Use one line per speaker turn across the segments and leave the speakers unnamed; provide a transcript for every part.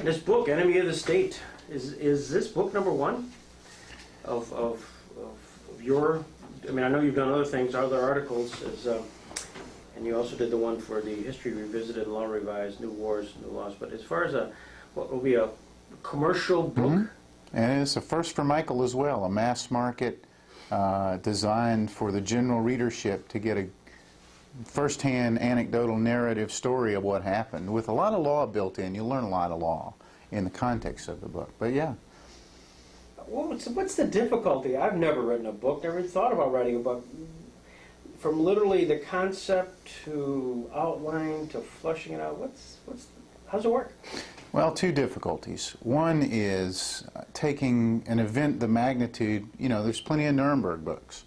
This book, Enemy of the State, is this book number one of your? I mean, I know you've done other things, other articles, and you also did the one for the History Revisited, Law Revised, New Wars, New Laws. But as far as what will be a commercial book,
and it's a first for Michael as well, a mass market designed for the general readership to get a first-hand anecdotal narrative story of what happened with a lot of law built in. You'll learn a lot of law in the context of the book. But yeah.
Well, what's the difficulty? I've never written a book, never thought about writing a book. From literally the concept to outline to flushing it out, how's it work?
Well, two difficulties. One is taking an event the magnitude, there's plenty of Nuremberg books.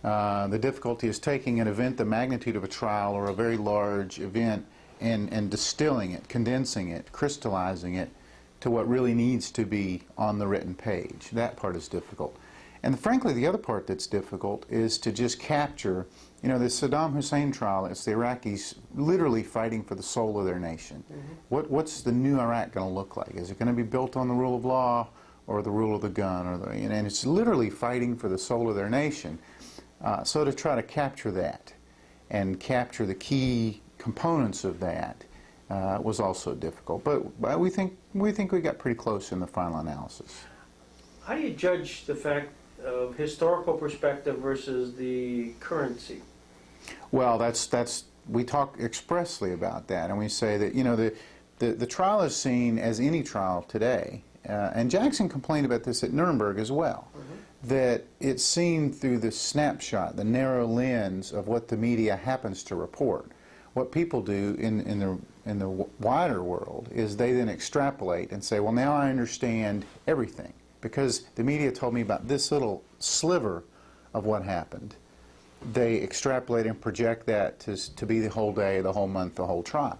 The difficulty is taking an event the magnitude of a trial or a very large event and distilling it, condensing it, crystallizing it to what really needs to be on the written page. That part is difficult. And frankly, the other part that's difficult is to just capture, the Saddam Hussein trial. It's the Iraqis literally fighting for the soul of their nation. What's the new Iraq going to look like? Is it going to be built on the rule of law or the rule of the gun? And it's literally fighting for the soul of their nation. So to try to capture that and capture the key components of that was also difficult. But we think we got pretty close in the final analysis.
How do you judge the fact of historical perspective versus the currency?
Well, we talk expressly about that, and we say that the trial is seen as any trial today, and Jackson complained about this at Nuremberg as well, that it's seen through the snapshot, the narrow lens of what the media happens to report. What people do in the wider world is they then extrapolate and say, well, now I understand everything, because the media told me about this little sliver of what happened. They extrapolate and project that to be the whole day, the whole month, the whole trial.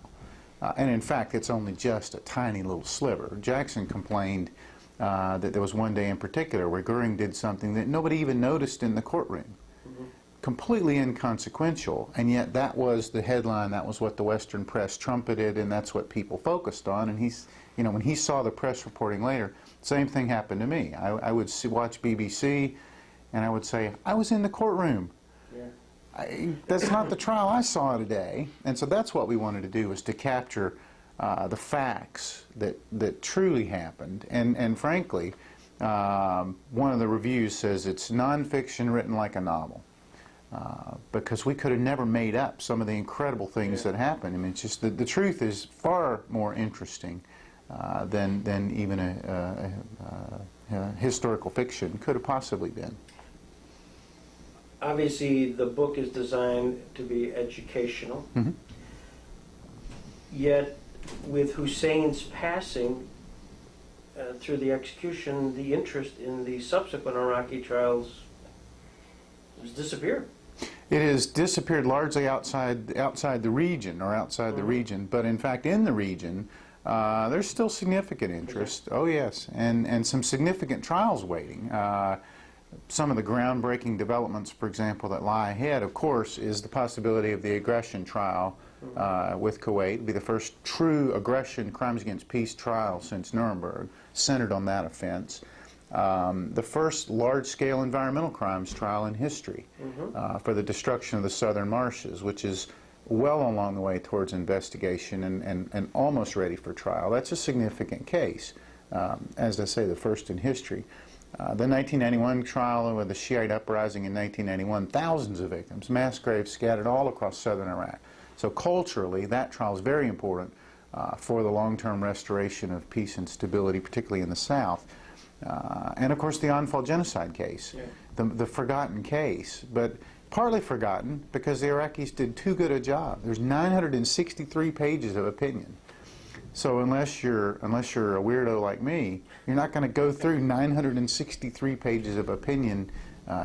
And in fact, it's only just a tiny little sliver. Jackson complained that there was one day in particular where Goering did something that nobody even noticed in the courtroom. Completely inconsequential, and yet that was the headline, that was what the Western press trumpeted, and that's what people focused on. And when he saw the press reporting later, same thing happened to me. I would watch BBC, and I would say, I was in the courtroom. That's not the trial I saw today. And so that's what we wanted to do, was to capture the facts that truly happened. And frankly, one of the reviews says it's nonfiction written like a novel. Because we could have never made up some of the incredible things that happened. I mean, it's just the truth is far more interesting than even a historical fiction could have possibly been.
Obviously, the book is designed to be educational. Yet, with Hussein's passing through the execution, the interest in the subsequent Iraqi trials has disappeared.
It has disappeared largely outside the region, the region. But in fact, in the region, there's still significant interest. Oh yes, and some significant trials waiting. Some of the groundbreaking developments, for example, that lie ahead, of course, is the possibility of the aggression trial with Kuwait. It'll be the first true aggression, crimes against peace trial since Nuremberg, centered on that offense. The first large-scale environmental crimes trial in history for the destruction of the southern marshes, which is well along the way towards investigation and almost ready for trial. That's a significant case. As I say, the first in history. The 1991 trial with the Shiite uprising in 1991, thousands of victims, mass graves scattered all across southern Iraq. So culturally, that trial is very important for the long-term restoration of peace and stability, particularly in the South. And of course the Anfal genocide case, the forgotten case, but partly forgotten because the Iraqis did too good a job. There's 963 pages of opinion. So unless you're a weirdo like me, you're not going to go through 963 pages of opinion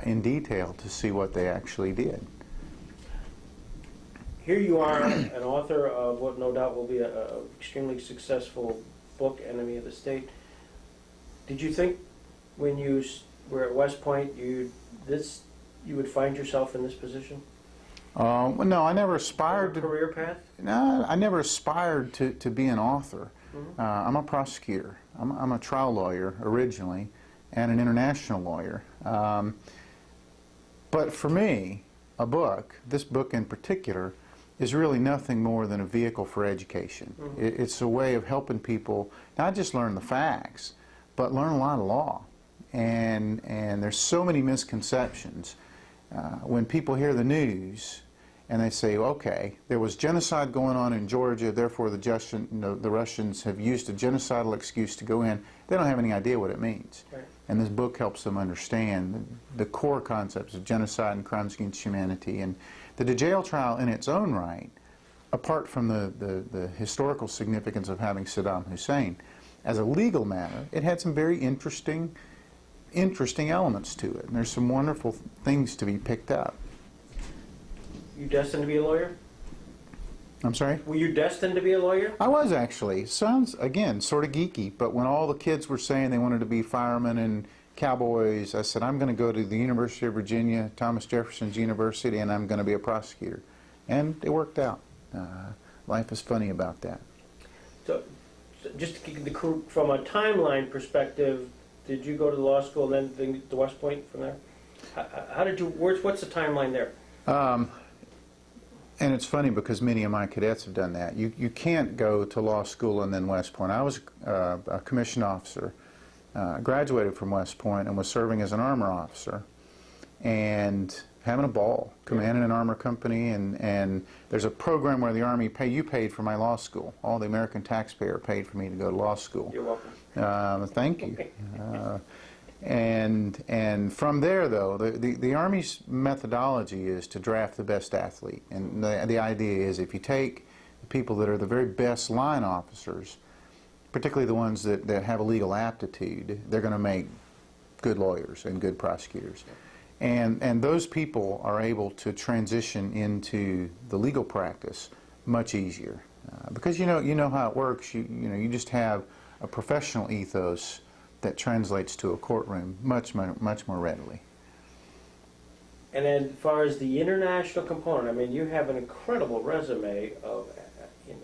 in detail to see what they actually did.
Here you are, an author of what no doubt will be an extremely successful book, Enemy of the State. Did you think when you were at West Point you would find yourself in this position?
Well, no, I never aspired
to career path.
No, I never aspired to be an author. I'm a prosecutor. I'm a trial lawyer originally and an international lawyer. But for me, a book, this book in particular, is really nothing more than a vehicle for education. It's a way of helping people not just learn the facts, but learn a lot of law. And there's so many misconceptions. When people hear the news and they say, okay, there was genocide going on in Georgia, therefore the Russians have used a genocidal excuse to go in, they don't have any idea what it means. Right. And this book helps them understand the core concepts of genocide and crimes against humanity. And the DeJail trial in its own right, apart from the historical significance of having Saddam Hussein, as a legal matter, it had some very interesting elements to it. And there's some wonderful things to be picked up.
You destined to be a lawyer?
I'm sorry?
Were you destined to be a lawyer?
I was actually. Sounds, again, sort of geeky, but when all the kids were saying they wanted to be firemen and cowboys, I said, I'm going to go to the University of Virginia, Thomas Jefferson's University, and I'm going to be a prosecutor. And it worked out. Life is funny about that. So
just to keep from a timeline perspective, did you go to law school and then to West Point from there? How did you, what's the timeline there?
And it's funny because many of my cadets have done that. You can't go to law school and then West Point. I was a commissioned officer, graduated from West Point and was serving as an armor officer and having a ball, commanding an armor company, and there's a program where the Army you paid for my law school. All the American taxpayer paid for me to go to law school.
You're welcome.
Thank you. And from there, though, the Army's methodology is to draft the best athlete. And the idea is if you take the people that are the very best line officers, particularly the ones that have a legal aptitude, they're going to make good lawyers and good prosecutors. And those people are able to transition into the legal practice much easier. Because you know how it works. You just have a professional ethos that translates to a courtroom much more readily.
And then as far as the international component, I mean, you have an incredible resume of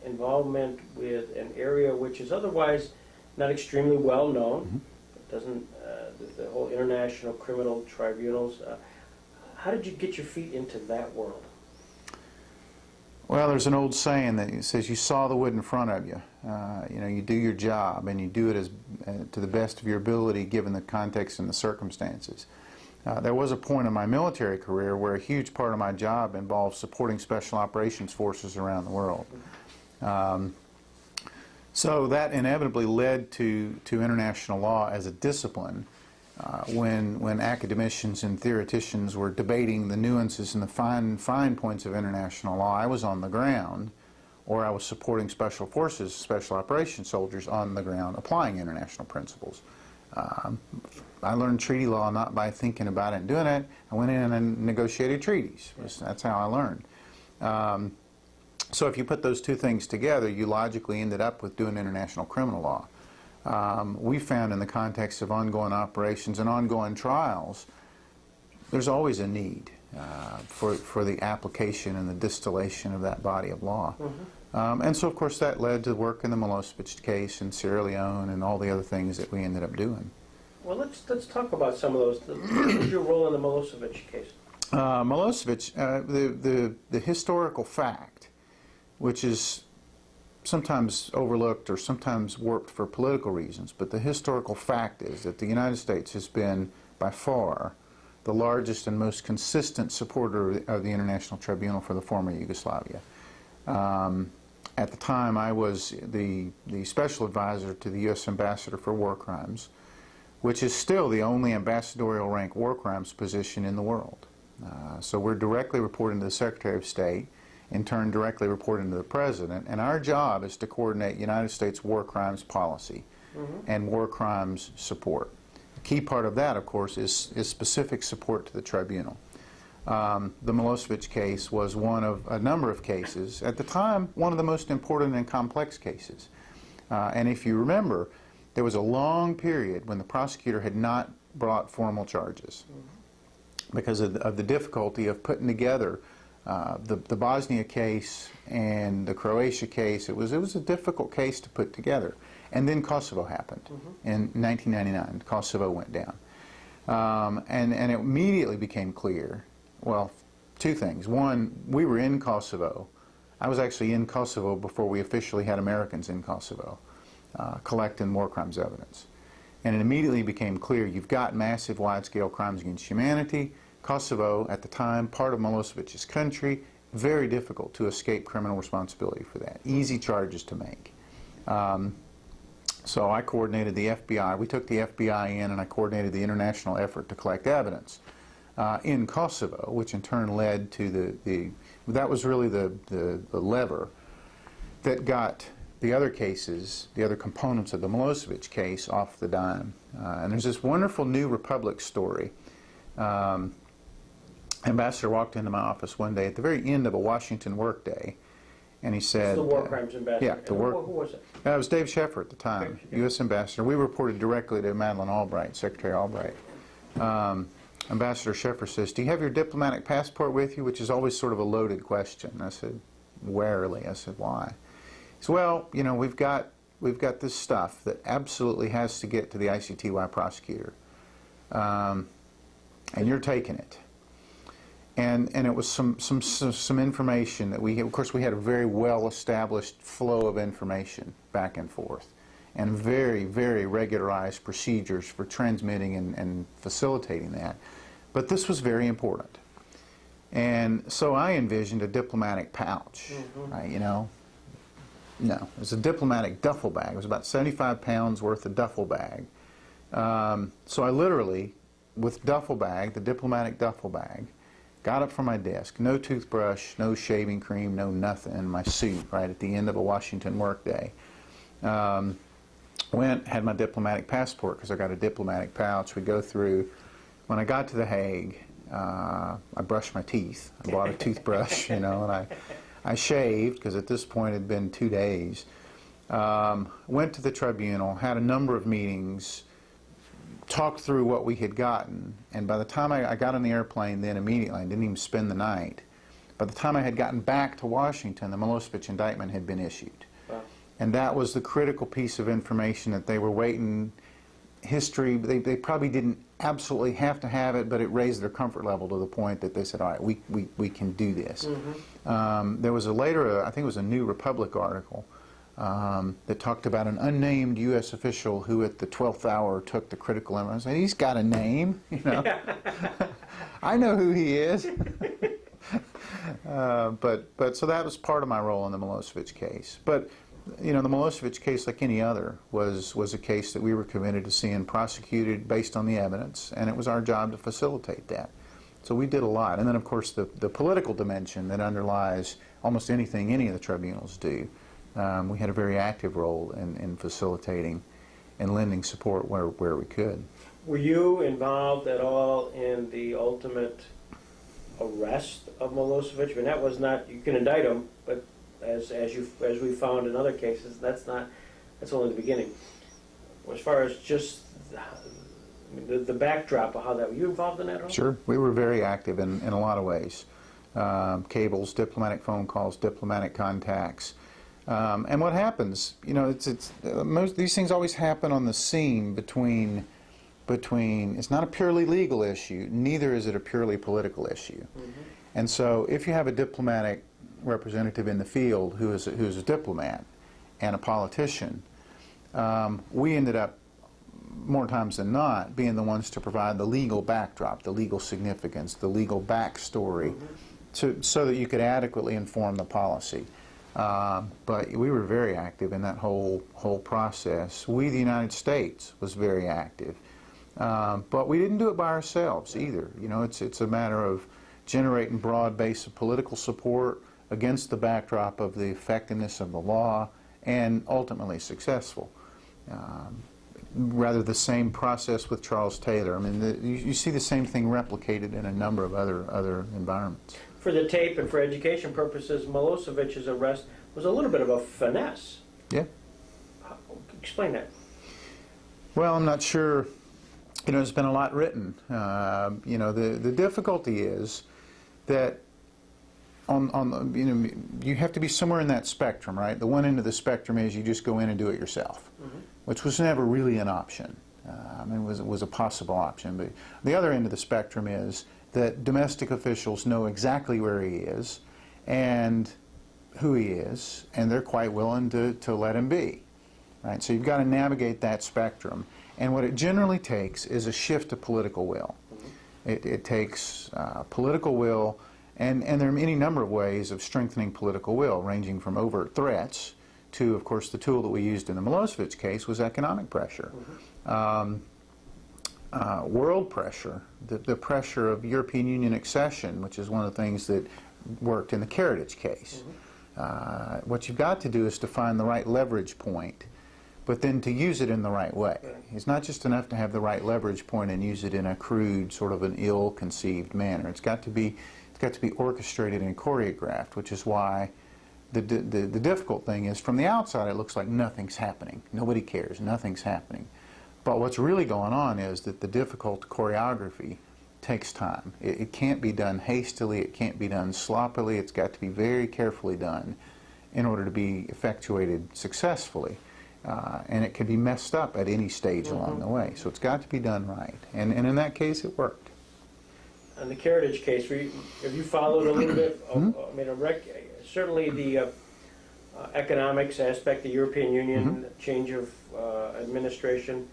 involvement with an area which is otherwise not extremely well known. It doesn't, the whole international criminal tribunals. How did you get your feet into that world?
Well, there's an old saying that says you saw the wood in front of you. You do your job and you do it to the best of your ability given the context and the circumstances. There was a point in my military career where a huge part of my job involved supporting special operations forces around the world. So that inevitably led to international law as a discipline. When academicians and theoreticians were debating the nuances and the fine points of international law, I was on the ground, or I was supporting special forces, special operations soldiers on the ground, applying international principles. I learned treaty law not by thinking about it and doing it. I went in and negotiated treaties. That's how I learned. So if you put those two things together, you logically ended up with doing international criminal law. We found in the context of ongoing operations and ongoing trials, there's always a need for the application and the distillation of that body of law. And so, of course, that led to work in the Milosevic case in Sierra Leone and all the other things that we ended up doing.
Well, let's talk about some of those. What was your role in the Milosevic case?
Milosevic, the historical fact, which is sometimes overlooked or sometimes warped for political reasons, but the historical fact is that the United States has been, by far, the largest and most consistent supporter of the International Tribunal for the former Yugoslavia. At the time, I was the special advisor to the U.S. Ambassador for War Crimes, which is still the only ambassadorial rank war crimes position in the world. So we're directly reporting to the Secretary of State, in turn directly reporting to the President, and our job is to coordinate United States war crimes policy and war crimes support. A key part of that, of course, is specific support to the tribunal. The Milosevic case was one of a number of cases, at the time one of the most important and complex cases. And if you remember, there was a long period when the prosecutor had not brought formal charges because of the difficulty of putting together the Bosnia case and the Croatia case. It was a difficult case to put together. And then Kosovo happened in 1999. Kosovo went down. And it immediately became clear, well, two things. One, we were in Kosovo. I was actually in Kosovo before we officially had Americans in Kosovo collecting war crimes evidence. And it immediately became clear you've got massive wide-scale crimes against humanity. Kosovo, at the time, part of Milosevic's country, very difficult to escape criminal responsibility for that. Easy charges to make. So I coordinated the FBI. We took the FBI in, and I coordinated the international effort to collect evidence in Kosovo, which in turn led to that was really the lever that got the other cases, the other components of the Milosevic case off the dime. And there's this wonderful New Republic story. Ambassador walked into my office one day at the very end of a Washington workday, and he said...
The war crimes ambassador.
Yeah,
who was it?
It was Dave Sheffer at the time, U.S. Ambassador. We reported directly to Madeleine Albright, Secretary Albright. Ambassador Sheffer says, "Do you have your diplomatic passport with you?" Which is always sort of a loaded question. I said, warily. I said, "Why?" He said, "Well, you know, we've got this stuff that absolutely has to get to the ICTY prosecutor, and you're taking it." And it was some information that of course we had a very well-established flow of information back and forth, and very, very regularized procedures for transmitting and facilitating that. But this was very important. And so I envisioned a diplomatic pouch, right, you know. No, it was a diplomatic duffel bag. It was about 75 pounds worth of duffel bag. So I literally, with duffel bag, the diplomatic duffel bag, got up from my desk, no toothbrush, no shaving cream, no nothing, in my suit, right at the end of a Washington workday. Went, had my diplomatic passport, because I got a diplomatic pouch. We go through. When I got to The Hague, I brushed my teeth. I bought a toothbrush, you know, and I shaved, because at this point it had been 2 days. Went to the tribunal, had a number of meetings, talked through what we had gotten, and by the time I got on the airplane then immediately, I didn't even spend the night, by the time I had gotten back to Washington, the Milosevic indictment had been issued.
Wow.
And that was the critical piece of information that they were waiting. History, they probably didn't absolutely have to have it, but it raised their comfort level to the point that they said, all right, we can do this. There was later, I think it was a New Republic article, that talked about an unnamed U.S. official who at the 12th hour took the critical information. I said, he's got a name, you know. I know who he is. But so that was part of my role in the Milosevic case. But you know, the Milosevic case, like any other, was a case that we were committed to seeing prosecuted based on the evidence, and it was our job to facilitate that. So we did a lot. And then, of course, the political dimension that underlies almost anything any of the tribunals do. We had a very active role in facilitating and lending support where we could.
Were you involved at all in the ultimate arrest of Milosevic? I mean, that was not, you can indict him, but as we found in other cases, that's only the beginning. As far as just the backdrop of how that, were you involved in that at all?
Sure, we were very active in a lot of ways. Cables, diplomatic phone calls, diplomatic contacts. And what happens, you know, most these things always happen on the scene between, it's not a purely legal issue, neither is it a purely political issue. And so if you have a diplomatic representative in the field who's a diplomat and a politician, we ended up, more times than not, being the ones to provide the legal backdrop, the legal significance, the legal backstory, so that you could adequately inform the policy. But we were very active in that whole process. We, the United States, was very active. But we didn't do it by ourselves either. You know, it's a matter of generating broad base of political support against the backdrop of the effectiveness of the law, and ultimately successful. Rather the same process with Charles Taylor. I mean, you see the same thing replicated in a number of other environments.
For the tape and for education purposes, Milosevic's arrest was a little bit of a finesse.
Yeah.
Explain that.
Well, I'm not sure. You know, there's been a lot written. You know, the difficulty is that you know, you have to be somewhere in that spectrum, right? The one end of the spectrum is you just go in and do it yourself, which was never really an option. I mean, it was a possible option, but the other end of the spectrum is that domestic officials know exactly where he is and who he is, and they're quite willing to let him be, right? So you've got to navigate that spectrum, and what it generally takes is a shift of political will. It takes political will, and there are any number of ways of strengthening political will, ranging from overt threats to, of course, the tool that we used in the Milosevic case was economic pressure. World pressure, the pressure of European Union accession, which is one of the things that worked in the Karadzic case. What you've got to do is to find the right leverage point, but then to use it in the right way. It's not just enough to have the right leverage point and use it in a crude, sort of an ill-conceived manner. It's got to be orchestrated and choreographed, which is why the difficult thing is, from the outside, it looks like nothing's happening. Nobody cares. Nothing's happening. But what's really going on is that the difficult choreography takes time. It can't be done hastily. It can't be done sloppily. It's got to be very carefully done in order to be effectuated successfully. And it can be messed up at any stage along the way. So it's got to be done right. And in that case, it worked.
On the Karadzic case, have you followed a little bit? I mean, certainly the economics aspect, the European Union change of administration.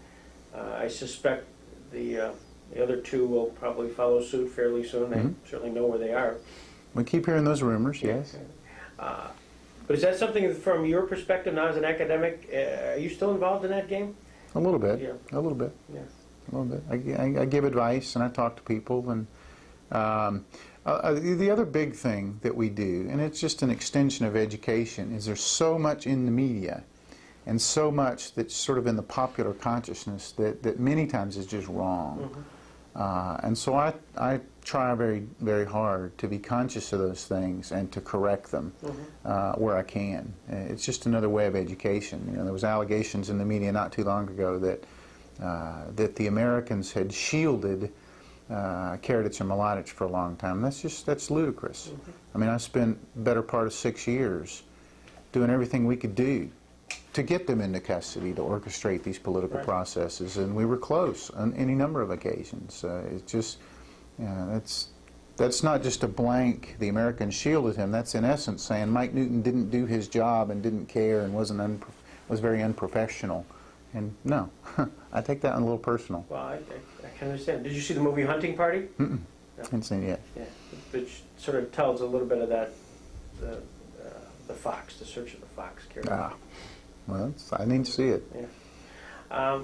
I suspect the other two will probably follow suit fairly soon. They certainly know where they are.
We keep hearing those rumors, yes.
But is that something from your perspective now as an academic? Are you still involved in that game?
A little bit.
Yeah.
A little bit.
Yeah.
A little bit. I give advice and I talk to people. And the other big thing that we do, and it's just an extension of education, is there's so much in the media and so much that's sort of in the popular consciousness that many times is just wrong. And so I try very, very hard to be conscious of those things and to correct them where I can. It's just another way of education. You know, there was allegations in the media not too long ago that the Americans had shielded Karadzic and Mladic for a long time. That's ludicrous. I mean, I spent the better part of 6 years doing everything we could do to get them into custody, to orchestrate these political processes, and we were close on any number of occasions. It's just, that's not just a blank, the Americans shielded him. That's in essence saying Mike Newton didn't do his job and didn't care and was very unprofessional. And no, I take that a little personal.
Well, I can understand. Did you see the movie Hunting Party?
No. Haven't seen it yet.
Yeah, which sort of tells a little bit of that, the fox, the search of the fox character.
Well, I need to see it.
Yeah.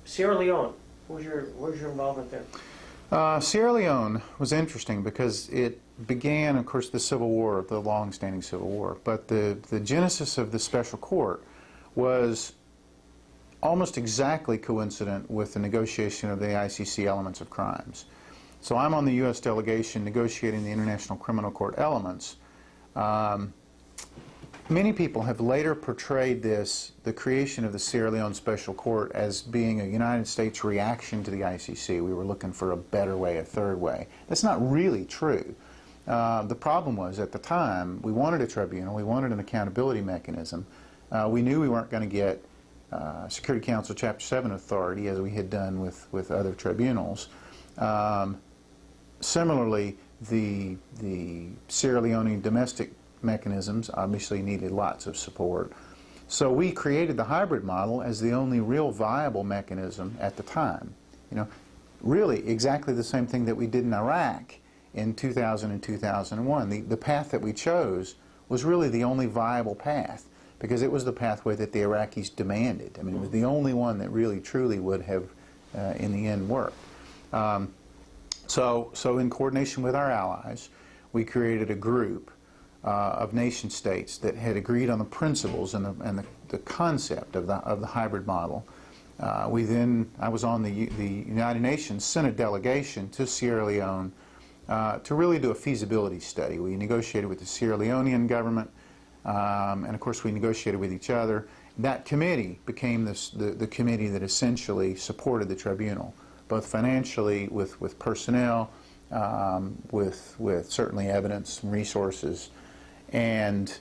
Sierra Leone, what was your involvement there?
Sierra Leone was interesting because it began, of course, the Civil War, the long-standing Civil War. But the genesis of the Special Court was almost exactly coincident with the negotiation of the ICC elements of crimes. So I'm on the U.S. delegation negotiating the International Criminal Court elements. Many people have later portrayed the creation of the Sierra Leone Special Court as being a United States reaction to the ICC. We were looking for a better way, a third way. That's not really true. The problem was, at the time, we wanted a tribunal, we wanted an accountability mechanism. We knew we weren't going to get Security Council Chapter 7 authority, as we had done with other tribunals. Similarly, the Sierra Leone domestic mechanisms obviously needed lots of support. So we created the hybrid model as the only real viable mechanism at the time. You know, really exactly the same thing that we did in Iraq in 2000 and 2001. The path that we chose was really the only viable path because it was the pathway that the Iraqis demanded. I mean, it was the only one that really truly would have in the end worked. So in coordination with our allies, we created a group of nation states that had agreed on the principles and the concept of the hybrid model. I was on the United Nations Senate delegation to Sierra Leone to really do a feasibility study. We negotiated with the Sierra Leonean government, and of course we negotiated with each other. That committee became the committee that essentially supported the tribunal, both financially with personnel, with certainly evidence and resources, and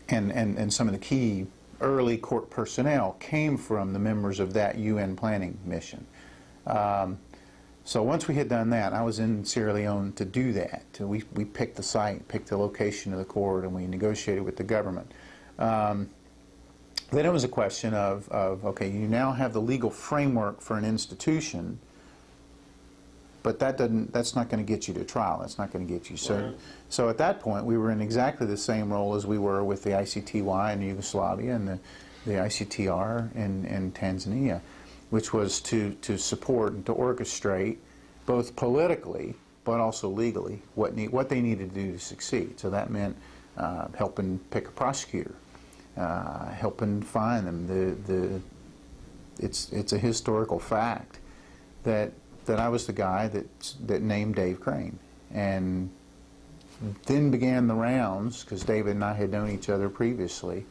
some of the key early court personnel came from the members of that UN planning mission. So once we had done that, I was in Sierra Leone to do that. We picked the site, picked the location of the court, and we negotiated with the government. Then it was a question of okay, you now have the legal framework for an institution, but that's not going to get you to trial. That's not going to get you. So at that point, we were in exactly the same role as we were with the ICTY in Yugoslavia and the ICTR in Tanzania, which was to support and to orchestrate both politically but also legally what they needed to do to succeed. So that meant helping pick a prosecutor, helping find them. It's a historical fact that I was the guy that named Dave Crane, and then began the rounds, because David and I had known each other previously,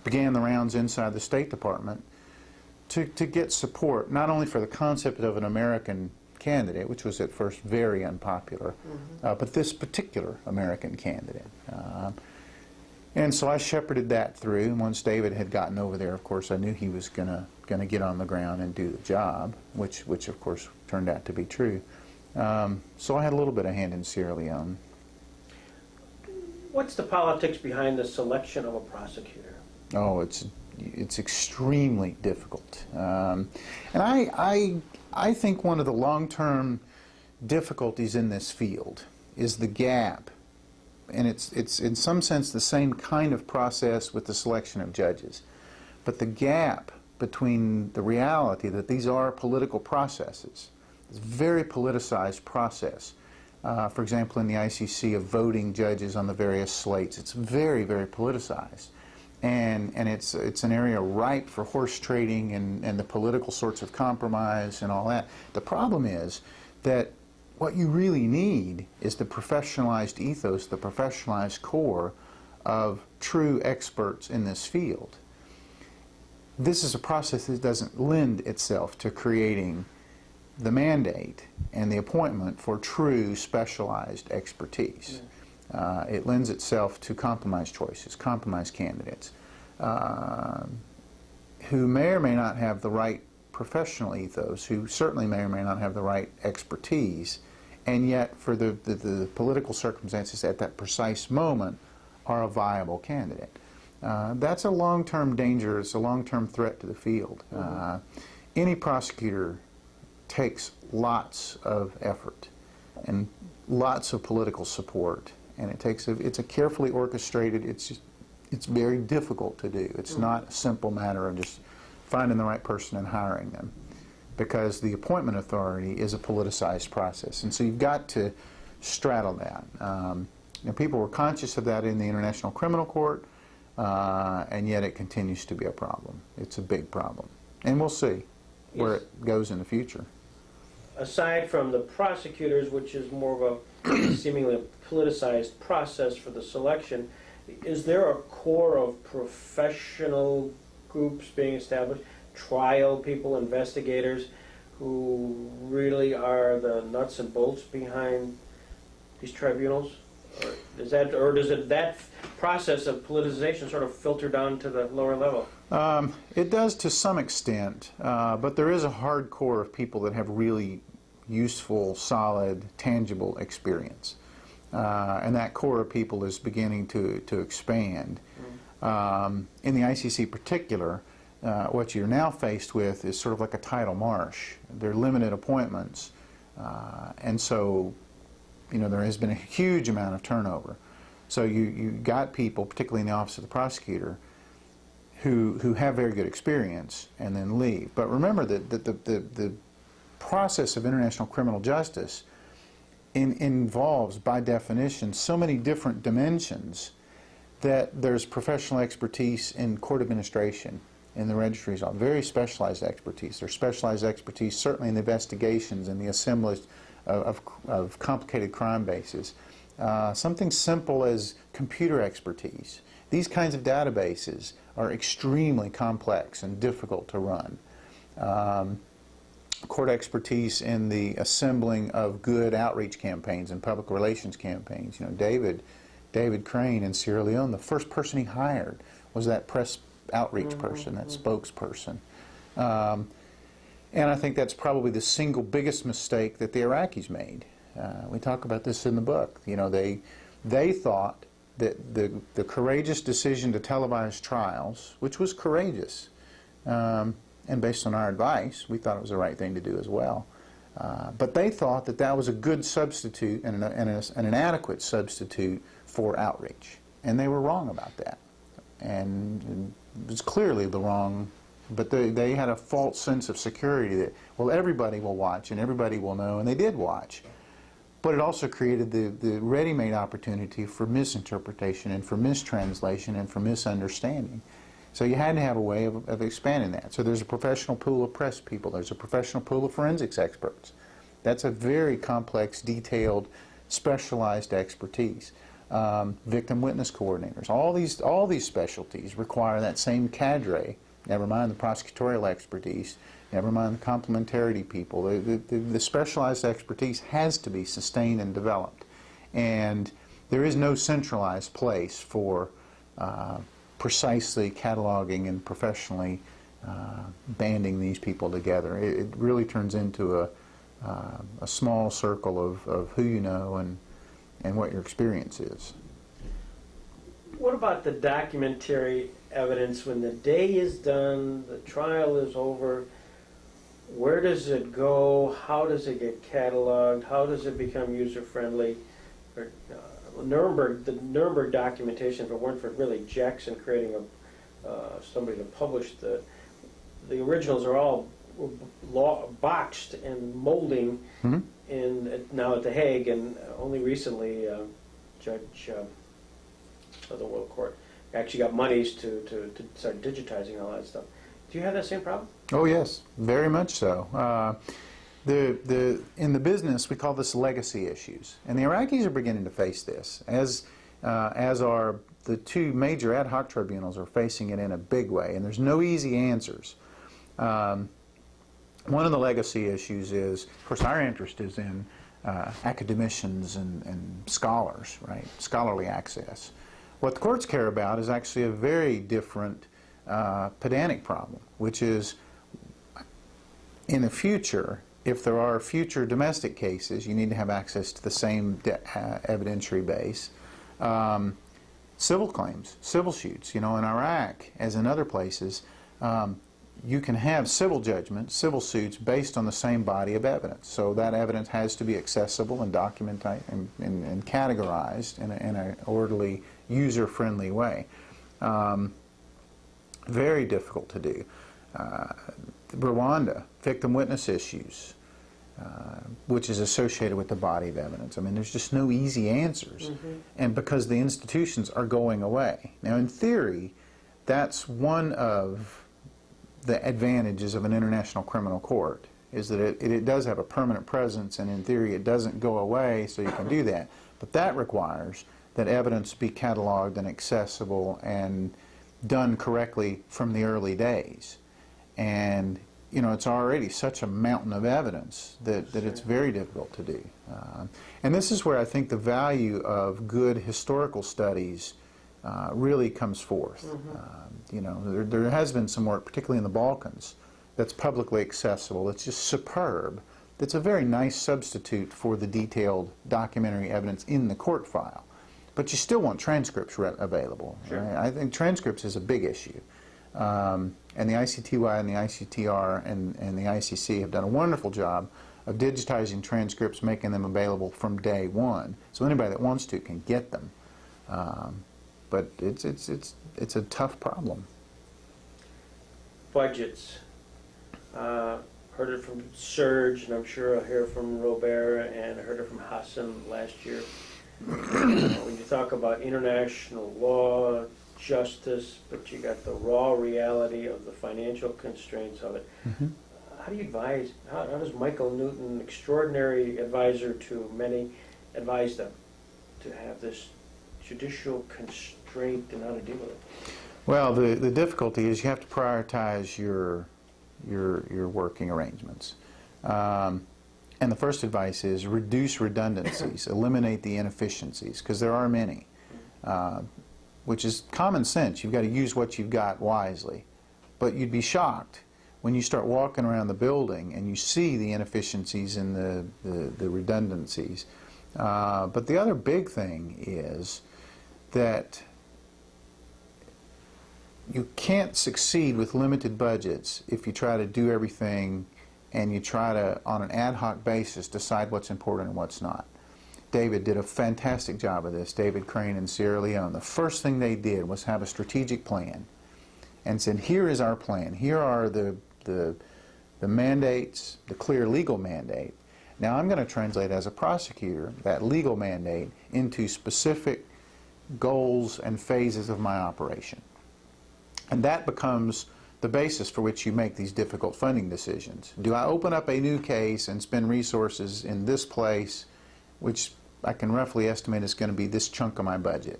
began the rounds inside the State Department to get support, not only for the concept of an American candidate, which was at first very unpopular, but this particular American candidate. And so I shepherded that through, and once David had gotten over there, of course, I knew he was going to get on the ground and do the job, which of course turned out to be true. So I had a little bit of hand in Sierra Leone.
What's the politics behind the selection of a prosecutor?
Oh, it's extremely difficult, and I think one of the long-term difficulties in this field is the gap, and it's in some sense the same kind of process with the selection of judges, but the gap between the reality that these are political processes. It's a very politicized process. For example, in the ICC of voting judges on the various slates, it's very, very politicized. And it's an area ripe for horse trading and the political sorts of compromise and all that. The problem is that what you really need is the professionalized ethos, the professionalized core of true experts in this field. This is a process that doesn't lend itself to creating the mandate and the appointment for true specialized expertise. It lends itself to compromise choices, compromise candidates, who may or may not have the right professional ethos, who certainly may or may not have the right expertise, and yet for the political circumstances at that precise moment are a viable candidate. That's a long-term danger, it's a long-term threat to the field. Any prosecutor takes lots of effort and lots of political support, and it's a carefully orchestrated, it's very difficult to do. It's not a simple matter of just finding the right person and hiring them, because the appointment authority is a politicized process, and so you've got to straddle that. People were conscious of that in the International Criminal Court, and yet it continues to be a problem. It's a big problem, and we'll see where it goes in the future.
Aside from the prosecutors, which is more of a seemingly politicized process for the selection, is there a core of professional groups being established, trial people, investigators, who really are the nuts and bolts behind these tribunals? Or does that process of politicization sort of filter down to the lower level?
It does to some extent, but there is a hard core of people that have really useful, solid, tangible experience. And that core of people is beginning to expand. In the ICC particular, what you're now faced with is sort of like a tidal marsh. They're limited appointments, and so there has been a huge amount of turnover. So you got people, particularly in the Office of the Prosecutor, who have very good experience and then leave. But remember that the process of international criminal justice involves, by definition, so many different dimensions that there's professional expertise in court administration, in the registries, very specialized expertise. There's specialized expertise certainly in the investigations and the assemblage of complicated crime bases. Something simple as computer expertise. These kinds of databases are extremely complex and difficult to run. court expertise in the assembling of good outreach campaigns and public relations campaigns. You know, David Crane in Sierra Leone, the first person he hired was that press outreach person, that spokesperson. And I think that's probably the single biggest mistake that the Iraqis made. We talk about this in the book. You know, they thought that the courageous decision to televise trials, which was courageous, and based on our advice, we thought it was the right thing to do as well. But they thought that that was a good substitute and an adequate substitute for outreach. And they were wrong about that. And it was clearly the wrong, but they had a false sense of security that, well, everybody will watch and everybody will know, and they did watch. But it also created the ready-made opportunity for misinterpretation and for mistranslation and for misunderstanding. So you had to have a way of expanding that. So there's a professional pool of press people. There's a professional pool of forensics experts. That's a very complex, detailed, specialized expertise. Victim witness coordinators. All these specialties require that same cadre. Never mind the prosecutorial expertise. Never mind the complementarity people. The specialized expertise has to be sustained and developed. And there is no centralized place for precisely cataloging and professionally banding these people together. It really turns into a small circle of who you know and what your experience is.
What about the documentary evidence when the day is done, the trial is over? Where does it go? How does it get cataloged? How does it become user-friendly? The Nuremberg documentation, if it weren't for really Jackson creating somebody to publish the originals are all boxed and molding now at The Hague, and only recently Judge of the World Court actually got monies to start digitizing all that stuff. Do you have that same problem?
Oh yes, very much so. In the business, we call this legacy issues, and the Iraqis are beginning to face this, as are the two major ad hoc tribunals are facing it in a big way, and there's no easy answers. One of the legacy issues is, of course, our interest is in academicians and scholars, right? Scholarly access. What the courts care about is actually a very different pedantic problem, which is, in the future, if there are future domestic cases, you need to have access to the same evidentiary base. Civil claims, civil suits, you know, in Iraq, as in other places, you can have civil judgments, civil suits based on the same body of evidence. So that evidence has to be accessible and documented and categorized in an orderly, user-friendly way. Very difficult to do. Rwanda, victim witness issues, which is associated with the body of evidence. I mean, there's just no easy answers. And because the institutions are going away. Now, in theory, that's one of the advantages of an international criminal court, is that it does have a permanent presence, and in theory it doesn't go away, so you can do that. But that requires that evidence be cataloged and accessible and done correctly from the early days. And you know, it's already such a mountain of evidence that it's very difficult to do. And this is where I think the value of good historical studies really comes forth. You know, there has been some work, particularly in the Balkans, that's publicly accessible. It's just superb. That's a very nice substitute for the detailed documentary evidence in the court file. But you still want transcripts available.
Sure.
Right? I think transcripts is a big issue. And the ICTY and the ICTR and the ICC have done a wonderful job of digitizing transcripts, making them available from day one, so anybody that wants to can get them. But it's a tough problem.
Budgets. Heard it from Serge, and I'm sure I'll hear from Robert, and I heard it from Hassan last year. When you talk about international law, justice, but you got the raw reality of the financial constraints of it. How do you advise, how does Michael Newton, extraordinary advisor to many, advise them to have this judicial constraint and how to deal with it?
Well, the difficulty is you have to prioritize your working arrangements. And the first advice is reduce redundancies, eliminate the inefficiencies, because there are many, which is common sense. You've got to use what you've got wisely. But you'd be shocked when you start walking around the building and you see the inefficiencies and the redundancies. But the other big thing is that you can't succeed with limited budgets if you try to do everything and you try to, on an ad hoc basis, decide what's important and what's not. David did a fantastic job of this, David Crane in Sierra Leone. The first thing they did was have a strategic plan and said, here is our plan. Here are the mandates, the clear legal mandate. Now I'm going to translate as a prosecutor that legal mandate into specific goals and phases of my operation. And that becomes the basis for which you make these difficult funding decisions. Do I open up a new case and spend resources in this place, which I can roughly estimate is going to be this chunk of my budget?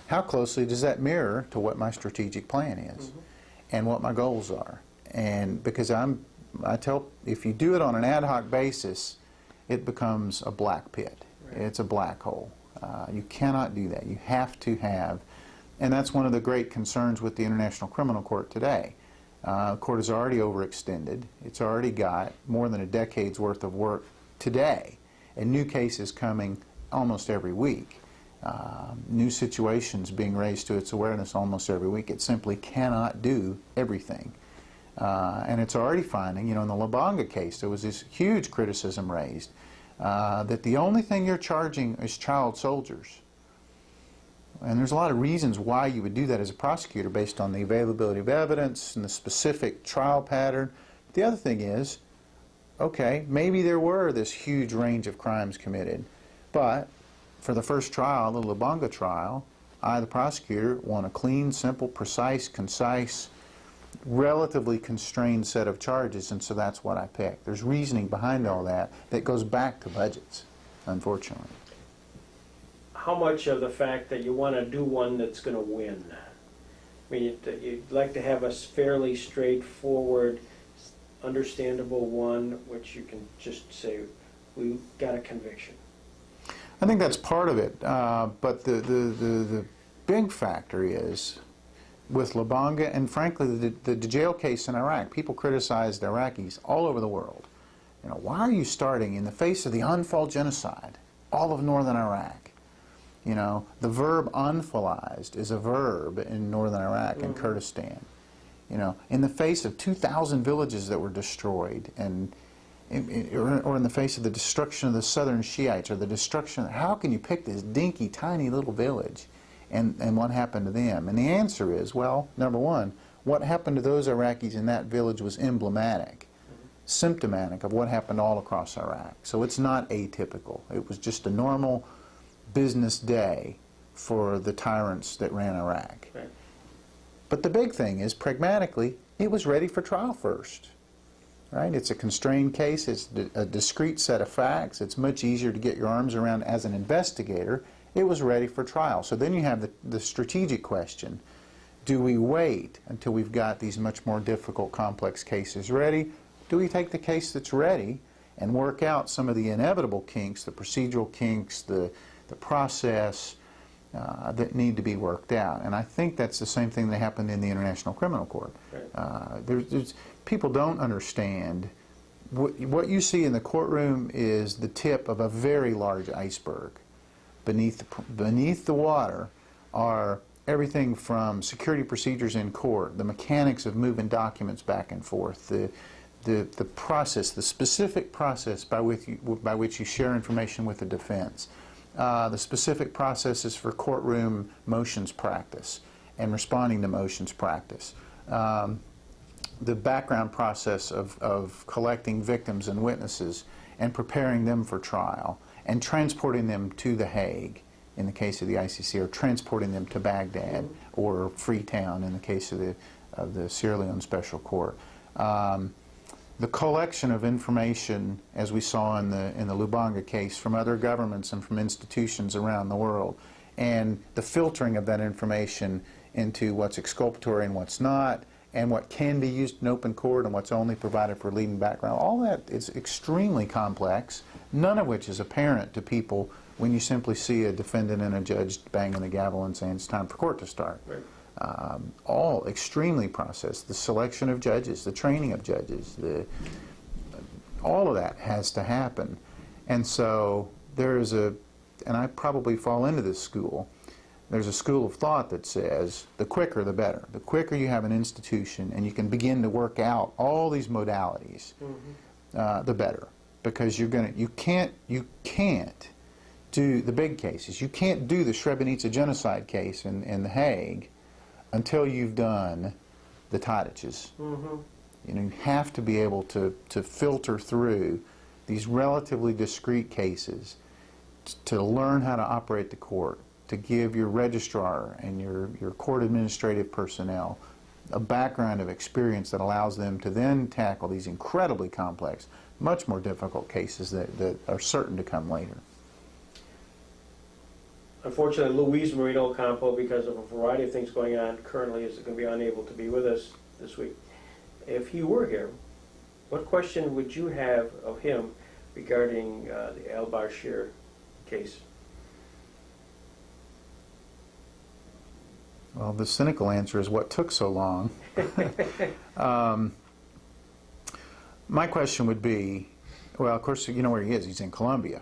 How closely does that mirror to what my strategic plan is and what my goals are? And because I tell, if you do it on an ad hoc basis, it becomes a black pit. Right. It's a black hole. You cannot do that. You have to have, and that's one of the great concerns with the International Criminal Court today. The court is already overextended. It's already got more than a decade's worth of work today, and new cases coming almost every week. New situations being raised to its awareness almost every week. It simply cannot do everything. And it's already finding, you know, in the Lubanga case, there was this huge criticism raised that the only thing you're charging is child soldiers. And there's a lot of reasons why you would do that as a prosecutor based on the availability of evidence and the specific trial pattern. The other thing is, okay, maybe there were this huge range of crimes committed, but for the first trial, the Lubanga trial, I, the prosecutor, want a clean, simple, precise, concise, relatively constrained set of charges, and so that's what I picked. There's reasoning behind all that that goes back to budgets, unfortunately.
How much of the fact that you want to do one that's going to win? I mean, you'd like to have a fairly straightforward, understandable one, which you can just say, we got a conviction.
I think that's part of it, but the big factor is, with Lubanga and frankly the jail case in Iraq, people criticized Iraqis all over the world. You know, why are you starting in the face of the unfall genocide, all of northern Iraq? You know, the verb unfallized is a verb in northern Iraq and Kurdistan. You know, in the face of 2,000 villages that were destroyed, and or in the face of the destruction of the southern Shiites, or the destruction, how can you pick this dinky, tiny little village and what happened to them? And the answer is, well, number one, what happened to those Iraqis in that village was emblematic, symptomatic of what happened all across Iraq. So it's not atypical. It was just a normal business day for the tyrants that ran Iraq.
Right.
But the big thing is, pragmatically, it was ready for trial first. Right? It's a constrained case. It's a discrete set of facts. It's much easier to get your arms around as an investigator. It was ready for trial. So then you have the strategic question. Do we wait until we've got these much more difficult, complex cases ready? Do we take the case that's ready and work out some of the inevitable kinks, the procedural kinks, the process that need to be worked out? And I think that's the same thing that happened in the International Criminal Court. Right. People don't understand. What you see in the courtroom is the tip of a very large iceberg. Beneath the water are everything from security procedures in court, the mechanics of moving documents back and forth, the process, the specific process by which you share information with the defense, the specific processes for courtroom motions practice and responding to motions practice, the background process of collecting victims and witnesses and preparing them for trial and transporting them to The Hague in the case of the ICC, or transporting them to Baghdad or Freetown in the case of the Sierra Leone Special Court. The collection of information, as we saw in the Lubanga case, from other governments and from institutions around the world, and the filtering of that information into what's exculpatory and what's not, and what can be used in open court and what's only provided for leading background, all that is extremely complex, none of which is apparent to people when you simply see a defendant and a judge banging the gavel and saying it's time for court to start.
Right.
All extremely processed. The selection of judges, the training of judges, all of that has to happen. And so there's and I probably fall into this school, there's a school of thought that says the quicker the better. The quicker you have an institution and you can begin to work out all these modalities, the better. Because you can't do the big cases. You can't do the Srebrenica genocide case in The Hague until you've done the Tadić's. You know, you have to be able to filter through these relatively discrete cases to learn how to operate the court, to give your registrar and your court administrative personnel a background of experience that allows them to then tackle these incredibly complex, much more difficult cases that are certain to come later.
Unfortunately, Luis Marino Campo, because of a variety of things going on currently, is going to be unable to be with us this week. If he were here, what question would you have of him regarding the al-Bashir case?
Well, the cynical answer is what took so long. My question would be, well, of course, you know where he is. He's in Colombia,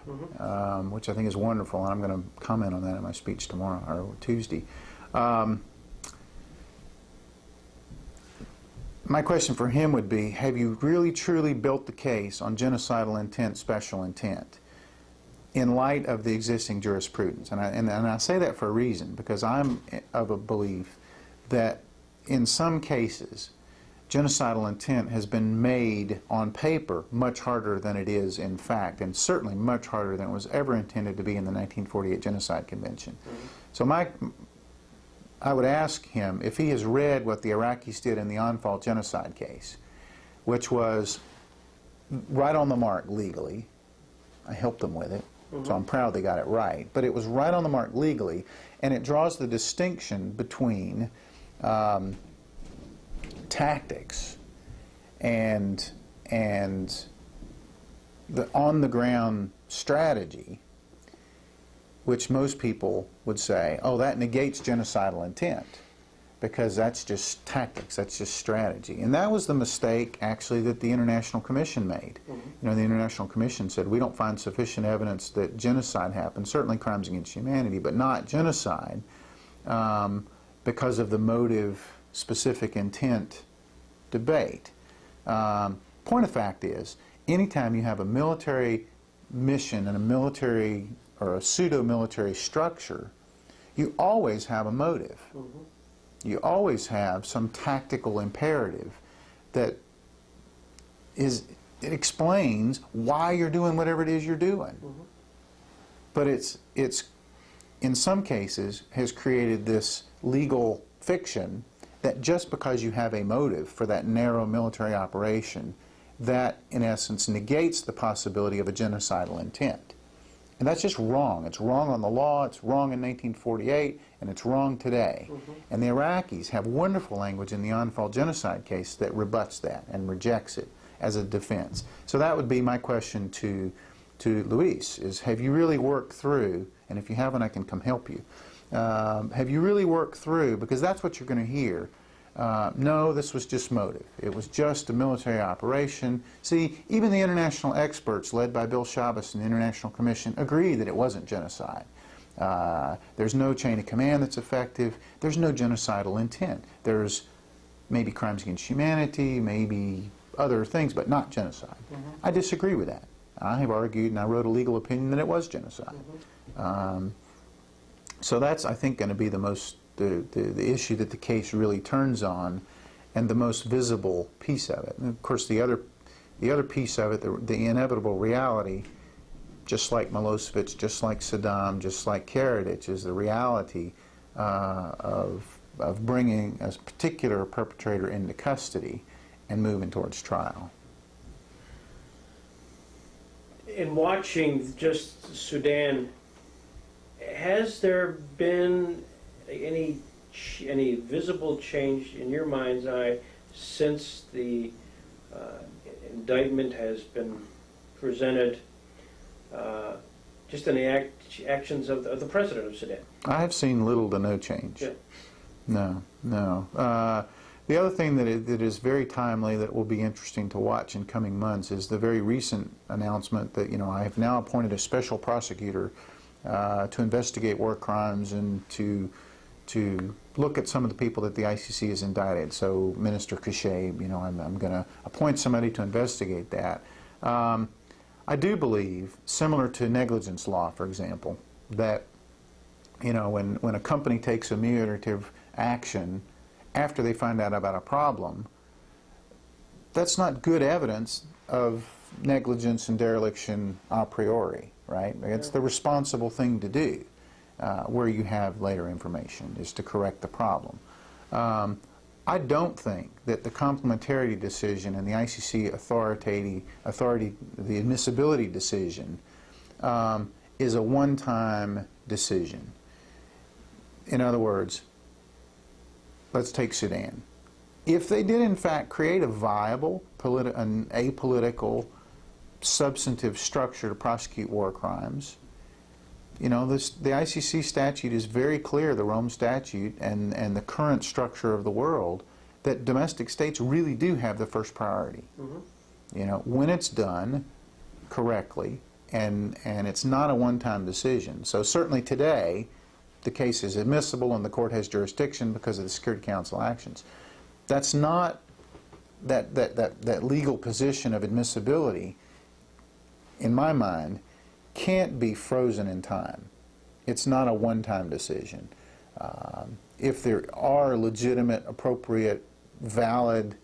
which I think is wonderful, and I'm going to comment on that in my speech tomorrow, or Tuesday. My question for him would be, have you really truly built the case on genocidal intent, special intent, in light of the existing jurisprudence? And I say that for a reason, because I'm of a belief that in some cases, genocidal intent has been made on paper much harder than it is in fact, and certainly much harder than it was ever intended to be in the 1948 Genocide Convention. So I would ask him if he has read what the Iraqis did in the Anfal genocide case, which was right on the mark legally. I helped them with it, so I'm proud they got it right. But it was right on the mark legally, and it draws the distinction between tactics and the on-the-ground strategy, which most people would say, oh, that negates genocidal intent, because that's just tactics, that's just strategy. And that was the mistake, actually, that the International Commission made. You know, the International Commission said, we don't find sufficient evidence that genocide happened, certainly crimes against humanity, but not genocide, because of the motive-specific intent debate. Point of fact is, anytime you have a military mission and a military or a pseudo-military structure, you always have a motive. You always have some tactical imperative that it explains why you're doing whatever it is you're doing. But it's in some cases has created this legal fiction that just because you have a motive for that narrow military operation, that in essence negates the possibility of a genocidal intent. And that's just wrong. It's wrong on the law, it's wrong in 1948, and it's wrong today. And the Iraqis have wonderful language in the Anfal genocide case that rebuts that and rejects it as a defense. So that would be my question to Luis, is have you really worked through, and if you haven't I can come help you, have you really worked through, because that's what you're going to hear, no, this was just motive. It was just a military operation. See, even the international experts led by Bill Chavez and the International Commission agree that it wasn't genocide. There's no chain of command that's effective. There's no genocidal intent. There's maybe crimes against humanity, maybe other things, but not genocide. I disagree with that. I have argued, and I wrote a legal opinion, that it was genocide. So that's, I think, going to be the issue that the case really turns on, and the most visible piece of it. And of course, the other piece of it, the inevitable reality, just like Milosevic, just like Saddam, just like Karadzic, is the reality of bringing a particular perpetrator into custody and moving towards trial.
In watching just Sudan, has there been any visible change in your mind's eye since the indictment has been presented, just in the actions of the President of Sudan?
I have seen little to no change.
Yeah.
No, no. The other thing that is very timely that will be interesting to watch in coming months is the very recent announcement that, I have now appointed a special prosecutor to investigate war crimes and to look at some of the people that the ICC has indicted. So Minister Cachet, I'm going to appoint somebody to investigate that. I do believe, similar to negligence law, for example, that when a company takes ameliorative action after they find out about a problem, that's not good evidence of negligence and dereliction a priori, right? It's the responsible thing to do where you have later information, is to correct the problem. I don't think that the complementarity decision and the ICC authority, the admissibility decision, is a one-time decision. In other words, let's take Sudan. If they did in fact create a viable, an apolitical, substantive structure to prosecute war crimes, the ICC statute is very clear, the Rome Statute and the current structure of the world, that domestic states really do have the first priority. Mm-hmm. When it's done correctly, and it's not a one-time decision. So certainly today, the case is admissible and the court has jurisdiction because of the Security Council actions. That's not that legal position of admissibility, in my mind, can't be frozen in time. It's not a one-time decision. If there are legitimate, appropriate, valid,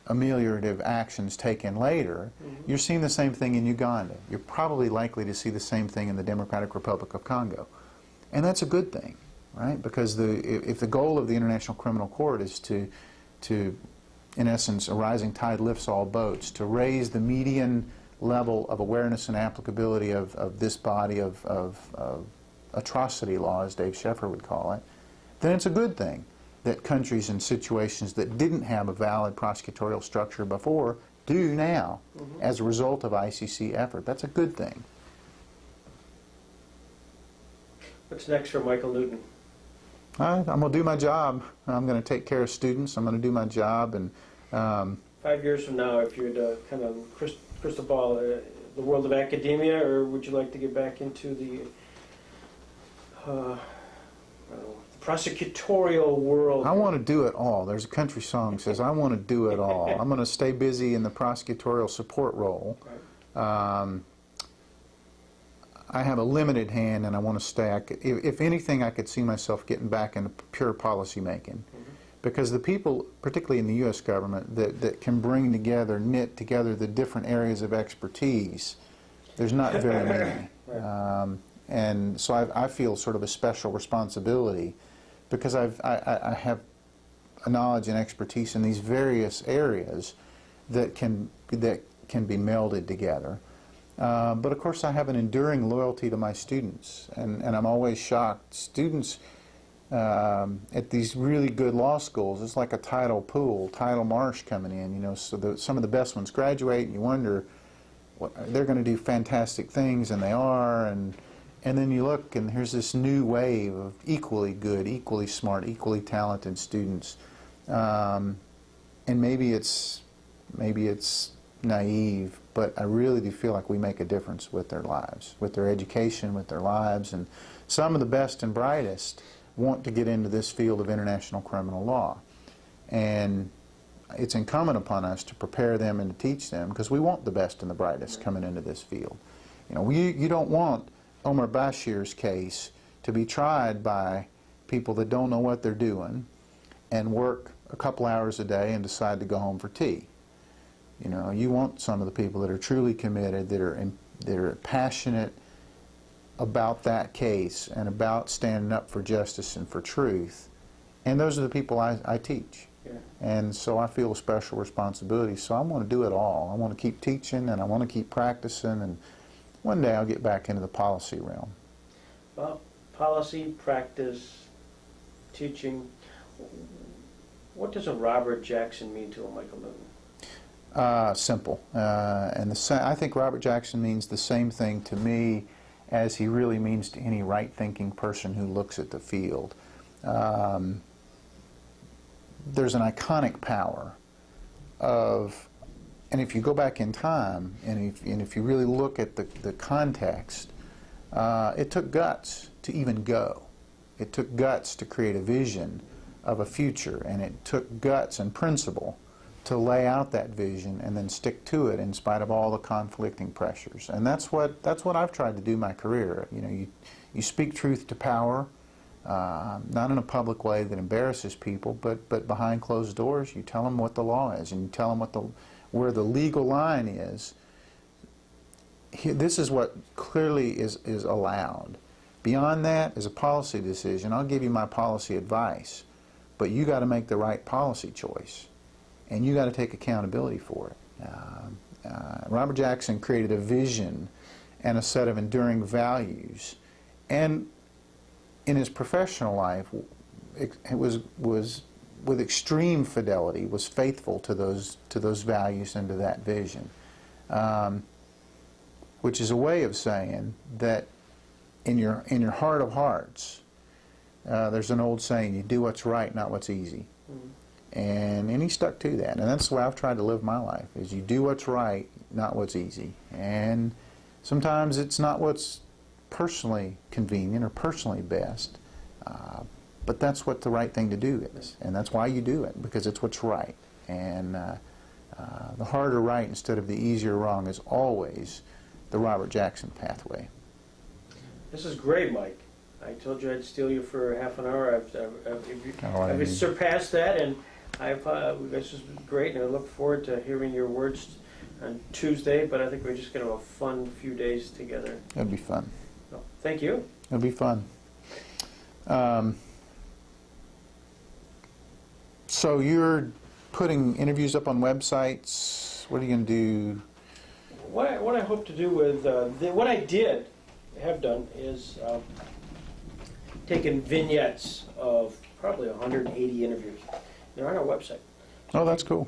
ameliorative actions taken later, mm-hmm. You're seeing the same thing in Uganda. You're probably likely to see the same thing in the Democratic Republic of Congo. And that's a good thing, right? Because if the goal of the International Criminal Court is to, in essence, a rising tide lifts all boats, to raise the median level of awareness and applicability of this body of atrocity law, as Dave Sheffer would call it, then it's a good thing that countries in situations that didn't have a valid prosecutorial structure before do now, mm-hmm. as a result of ICC effort. That's a good thing.
What's next for Michael Newton?
I'm going to do my job. I'm going to take care of students. I'm going to do my job. And
5 years from now, if you'd kind of crystal ball, the world of academia, or would you like to get back into the prosecutorial world?
I want to do it all. There's a country song that says, I want to do it all. I'm going to stay busy in the prosecutorial support role. Right. I have a limited hand, and I want to stay. If anything, I could see myself getting back into pure policy making. Mm-hmm. Because the people, particularly in the U.S. government, that can bring together, knit together the different areas of expertise, there's not very many. Right. And so I feel sort of a special responsibility because I have a knowledge and expertise in these various areas that can be melded together. But of course I have an enduring loyalty to my students, and I'm always shocked. Students at these really good law schools, it's like a tidal pool, tidal marsh coming in, so some of the best ones graduate and you wonder, they're going to do fantastic things, and they are, and then you look and here's this new wave of equally good, equally smart, equally talented students, and maybe it's naive, but I really do feel like we make a difference with their lives, with their education, with their lives, and some of the best and brightest want to get into this field of international criminal law. And it's incumbent upon us to prepare them and to teach them, because we want the best and the brightest coming into this field. You don't want Omar Bashir's case to be tried by people that don't know what they're doing and work a couple hours a day and decide to go home for tea. You want some of the people that are truly committed, that are passionate about that case and about standing up for justice and for truth. And those are the people I teach. Yeah. And so I feel a special responsibility. So I want to do it all. I want to keep teaching, and I want to keep practicing, and one day I'll get back into the policy realm.
Well, policy, practice, teaching. What does a Robert Jackson mean to a Michael Newton?
Simple. I think Robert Jackson means the same thing to me as he really means to any right-thinking person who looks at the field. There's an iconic power of, and if you go back in time, and if you really look at the context, it took guts to even go. It took guts to create a vision of a future, and it took guts and principle to lay out that vision and then stick to it in spite of all the conflicting pressures. And that's what I've tried to do in my career. You know, you speak truth to power, not in a public way that embarrasses people, but behind closed doors, you tell them what the law is, and you tell them where the legal line is. This is what clearly is allowed. Beyond that is a policy decision. I'll give you my policy advice, but you got to make the right policy choice, and you got to take accountability for it. Robert Jackson created a vision and a set of enduring values, and in his professional life, it was with extreme fidelity, was faithful to those values and to that vision, which is a way of saying that in your heart of hearts, there's an old saying: you do what's right, not what's easy. And he stuck to that, and that's the way I've tried to live my life, is you do what's right, not what's easy. And sometimes it's not what's personally convenient or personally best, but that's what the right thing to do is, and that's why you do it, because it's what's right. And the harder right instead of the easier wrong is always the Robert Jackson pathway.
This is great, Mike. I told you I'd steal you for half an hour. I've surpassed that, and this is great, and I look forward to hearing your words on Tuesday, but I think we're just going to have a fun few days together.
It'll be fun.
So, thank you.
It'll be fun. So you're putting interviews up on websites. What are you going to do?
What I hope to do with, what I have done is taken vignettes of probably 180 interviews. They're on our website.
Oh, that's cool.